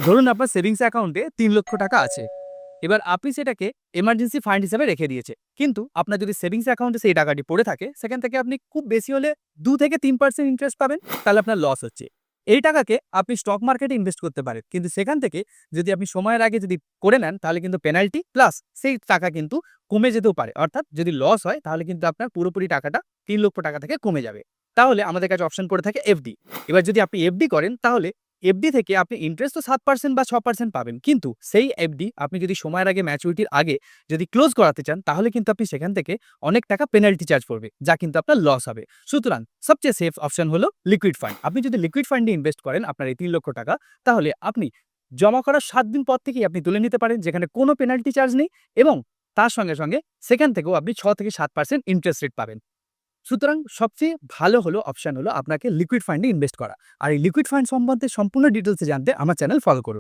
ধরুন আপনার সেভিংস অ্যাকাউন্টে ৩,০০,০০০ টাকা আছে। এবার আপনি সেটাকে এমার্জেন্সি ফান্ড হিসেবে রেখে দিয়েছে। কিন্তু আপনার যদি সেভিংস অ্যাকাউন্টে সেই টাকাটি পড়ে থাকে, সেখান থেকে আপনি খুব বেশি হলে ২-৩% ইন্টারেস্ট পাবেন, তাহলে আপনার লস হচ্ছে। এই টাকাকে আপনি স্টক মার্কেটে ইনভেস্ট করতে পারেন। কিন্তু সেখান থেকে যদি আপনি সময়ের আগে যদি করে নেন, তাহলে কিন্তু পেনাল্টি প্লাস সেই টাকা কিন্তু কমে যেতেও পারে। অর্থাৎ যদি লস হয়, তাহলে কিন্তু আপনার পুরোপুরি টাকাটা ৩,০০,০০০ টাকা থেকে কমে যাবে। তাহলে আমাদের কাছে অপশন পড়ে থাকে এফডি। এবার যদি আপনি এফডি করেন, তাহলে এফডি থেকে আপনি ইন্টারেস্ট তো ৭% বা ৬% পাবেন। কিন্তু সেই এফডি আপনি যদি সময়ের আগে ম্যাচুরিটির আগে যদি ক্লোজ করাতে চান, তাহলে কিন্তু আপনি সেখান থেকে অনেক টাকা পেনাল্টি চার্জ পড়বে, যা কিন্তু আপনার লস হবে। সুতরাং সবচেয়ে সেফ অপশন হলো লিকুইড ফান্ড। আপনি যদি লিকুইড ফান্ডে ইনভেস্ট করেন আপনার এই ৩,০০,০০০ টাকা, তাহলে আপনি জমা করার ৭ দিন পর থেকেই আপনি তুলে নিতে পারেন, যেখানে কোনো পেনাল্টি চার্জ নেই এবং তার সঙ্গে সেখান থেকেও আপনি ৬-৭% ইন্টারেস্ট রেট পাবেন। সুতরাং সবচেয়ে ভালো অপশন হলো আপনাকে লিকুইড ফান্ডে ইনভেস্ট করা। আর এই লিকুইড ফান্ড সম্বন্ধে সম্পূর্ণ ডিটেইলসে জানতে আমার চ্যানেল ফলো করুন।